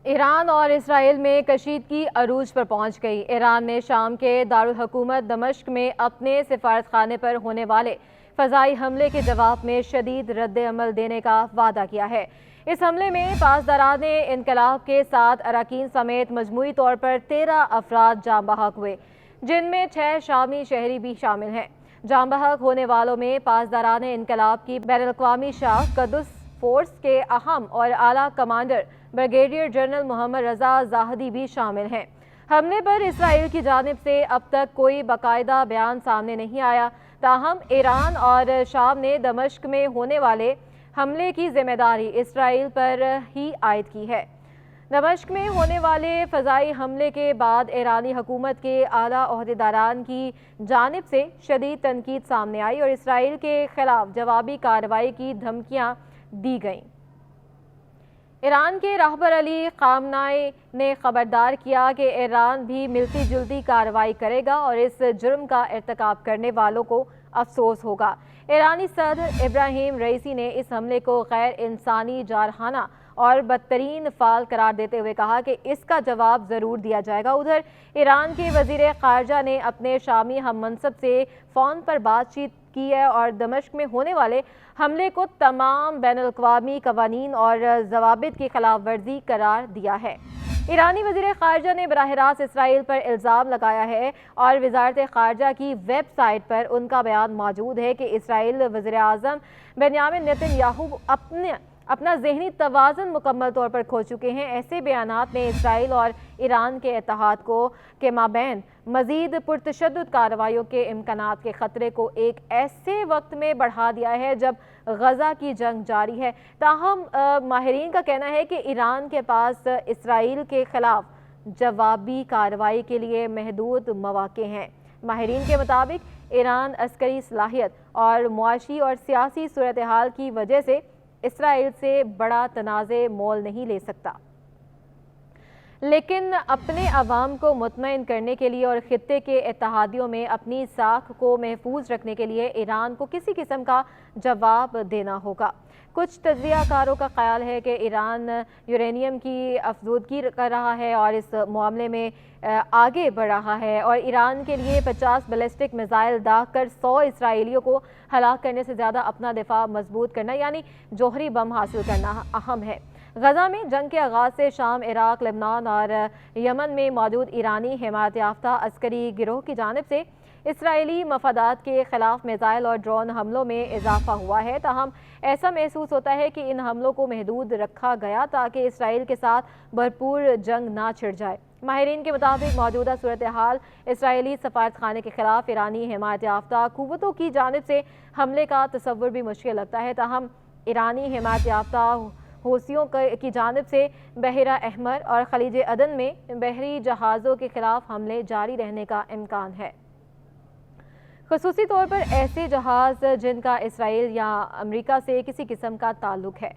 ایران اور اسرائیل میں کشیدگی عروج پر پہنچ گئی۔ ایران نے شام کے دارالحکومت دمشق میں اپنے سفارت خانے پر ہونے والے فضائی حملے کے جواب میں شدید رد عمل دینے کا وعدہ کیا ہے۔ اس حملے میں پاسداران انقلاب کے 7 اراکین سمیت مجموعی طور پر 13 افراد جاں بحق ہوئے، جن میں 6 شامی شہری بھی شامل ہیں۔ جاں بحق ہونے والوں میں پاسداران انقلاب کی بین الاقوامی شاخ قدس فورس کے اہم اور اعلیٰ کمانڈر بریگیڈیئر جنرل محمد رضا زاہدی بھی شامل ہیں۔ حملے پر اسرائیل کی جانب سے اب تک کوئی باقاعدہ بیان سامنے نہیں آیا، تاہم ایران اور شام نے دمشق میں ہونے والے حملے کی ذمہ داری اسرائیل پر ہی عائد کی ہے۔ دمشق میں ہونے والے فضائی حملے کے بعد ایرانی حکومت کے اعلیٰ عہدیداران کی جانب سے شدید تنقید سامنے آئی اور اسرائیل کے خلاف جوابی کارروائی کی دھمکیاں دی گئیں۔ ایران کے رہبر علی خامنائی نے خبردار کیا کہ ایران بھی ملتی جلتی کارروائی کرے گا اور اس جرم کا ارتکاب کرنے والوں کو افسوس ہوگا۔ ایرانی صدر ابراہیم رئیسی نے اس حملے کو غیر انسانی، جارحانہ اور بدترین فعل قرار دیتے ہوئے کہا کہ اس کا جواب ضرور دیا جائے گا۔ ادھر ایران کے وزیر خارجہ نے اپنے شامی ہم منصب سے فون پر بات چیت کی ہے اور دمشق میں ہونے والے حملے کو تمام بین الاقوامی قوانین اور ضوابط کی خلاف ورزی قرار دیا ہے۔ ایرانی وزیر خارجہ نے براہ راست اسرائیل پر الزام لگایا ہے اور وزارت خارجہ کی ویب سائٹ پر ان کا بیان موجود ہے کہ اسرائیل وزیر اعظم بنیامن نیتن یاہو اپنا ذہنی توازن مکمل طور پر کھو چکے ہیں۔ ایسے بیانات نے اسرائیل اور ایران کے اتحاد کے مابین مزید پرتشدد کارروائیوں کے امکانات کے خطرے کو ایک ایسے وقت میں بڑھا دیا ہے جب غزہ کی جنگ جاری ہے۔ تاہم ماہرین کا کہنا ہے کہ ایران کے پاس اسرائیل کے خلاف جوابی کارروائی کے لیے محدود مواقع ہیں۔ ماہرین کے مطابق ایران عسکری صلاحیت اور معاشی اور سیاسی صورتحال کی وجہ سے اسرائیل سے بڑا تنازع مول نہیں لے سکتا، لیکن اپنے عوام کو مطمئن کرنے کے لیے اور خطے کے اتحادیوں میں اپنی ساکھ کو محفوظ رکھنے کے لیے ایران کو کسی قسم کا جواب دینا ہوگا۔ کچھ تجزیہ کاروں کا خیال ہے کہ ایران یورینیم کی افزودگی کر رہا ہے اور اس معاملے میں آگے بڑھ رہا ہے اور ایران کے لیے 50 بیلسٹک میزائل داغ کر 100 اسرائیلیوں کو ہلاک کرنے سے زیادہ اپنا دفاع مضبوط کرنا یعنی جوہری بم حاصل کرنا اہم ہے۔ غزہ میں جنگ کے آغاز سے شام، عراق، لبنان اور یمن میں موجود ایرانی حمایت یافتہ عسکری گروہ کی جانب سے اسرائیلی مفادات کے خلاف میزائل اور ڈرون حملوں میں اضافہ ہوا ہے۔ تاہم ایسا محسوس ہوتا ہے کہ ان حملوں کو محدود رکھا گیا تاکہ اسرائیل کے ساتھ بھرپور جنگ نہ چھڑ جائے۔ ماہرین کے مطابق موجودہ صورتحال اسرائیلی سفارت خانے کے خلاف ایرانی حمایت یافتہ قوتوں کی جانب سے حملے کا تصور بھی مشکل لگتا ہے۔ تاہم ایرانی حمایت یافتہ حوثیوں کی جانب سے بحیرہ احمر اور خلیج عدن میں بحری جہازوں کے خلاف حملے جاری رہنے کا امکان ہے، خصوصی طور پر ایسے جہاز جن کا اسرائیل یا امریکہ سے کسی قسم کا تعلق ہے۔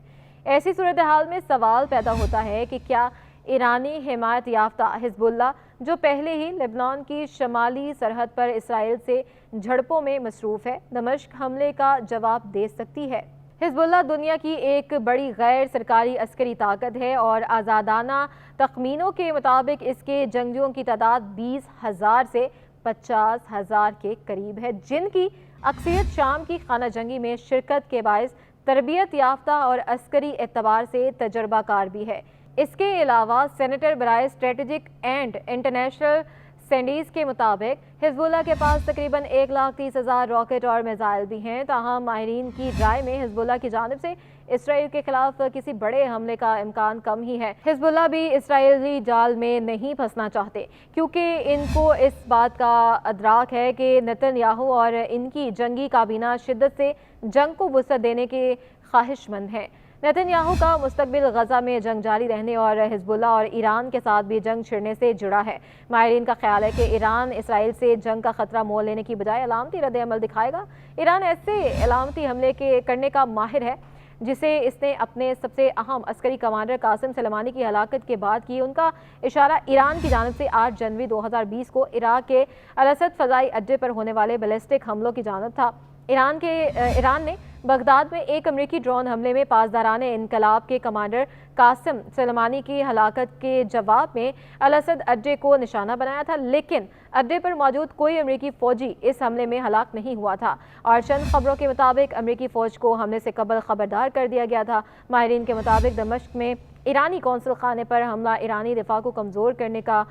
ایسی صورتحال میں سوال پیدا ہوتا ہے کہ کیا ایرانی حمایت یافتہ حزب اللہ، جو پہلے ہی لبنان کی شمالی سرحد پر اسرائیل سے جھڑپوں میں مصروف ہے، دمشق حملے کا جواب دے سکتی ہے؟ حزب اللہ دنیا کی ایک بڑی غیر سرکاری عسکری طاقت ہے اور آزادانہ تخمینوں کے مطابق اس کے جنگجوؤں کی تعداد 20,000 سے 50,000 کے قریب ہے، جن کی اکثریت شام کی خانہ جنگی میں شرکت کے باعث تربیت یافتہ اور عسکری اعتبار سے تجربہ کار بھی ہے۔ اس کے علاوہ سینیٹر برائے اسٹریٹجک اینڈ انٹرنیشنل سینڈیز کے مطابق حزب اللہ کے پاس تقریباً 1,30,000 راکٹ اور میزائل بھی ہیں۔ تاہم ماہرین کی رائے میں حزب اللہ کی جانب سے اسرائیل کے خلاف کسی بڑے حملے کا امکان کم ہی ہے۔ حزب اللہ بھی اسرائیلی جال میں نہیں پھنسنا چاہتے کیونکہ ان کو اس بات کا ادراک ہے کہ نیتن یاہو اور ان کی جنگی کابینہ شدت سے جنگ کو وسعت دینے کے خواہش مند ہیں۔ نیتن یاہو کا مستقبل غزہ میں جنگ جاری رہنے اور حزب اللہ اور ایران کے ساتھ بھی جنگ چھڑنے سے جڑا ہے۔ ماہرین کا خیال ہے کہ ایران اسرائیل سے جنگ کا خطرہ مول لینے کی بجائے علامتی رد عمل دکھائے گا۔ ایران ایسے علامتی حملے کرنے کا ماہر ہے جسے اس نے اپنے سب سے اہم عسکری کمانڈر قاسم سلیمانی کی ہلاکت کے بعد کی۔ ان کا اشارہ ایران کی جانب سے 8 جنوری 2020 کو عراق کے الاسد فضائی اڈے پر ہونے والے بیلسٹک حملوں کی جانب تھا۔ ایران نے بغداد میں ایک امریکی ڈرون حملے میں پاسداران انقلاب کے کمانڈر قاسم سلیمانی کی ہلاکت کے جواب میں الاسد اڈے کو نشانہ بنایا تھا، لیکن اڈے پر موجود کوئی امریکی فوجی اس حملے میں ہلاک نہیں ہوا تھا اور چند خبروں کے مطابق امریکی فوج کو حملے سے قبل خبردار کر دیا گیا تھا۔ ماہرین کے مطابق دمشق میں ایرانی قونصل خانے پر حملہ ایرانی دفاع کو کمزور کرنے کا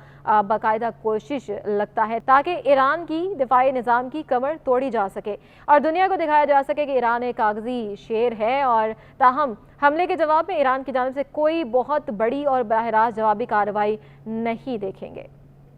باقاعدہ کوشش لگتا ہے تاکہ ایران کی دفاعی نظام کی کمر توڑی جا سکے اور دنیا کو دکھایا جا سکے کہ ایران ایک کاغذی شیر ہے، اور تاہم حملے کے جواب میں ایران کی جانب سے کوئی بہت بڑی اور براہ راست جوابی کارروائی نہیں دیکھیں گے۔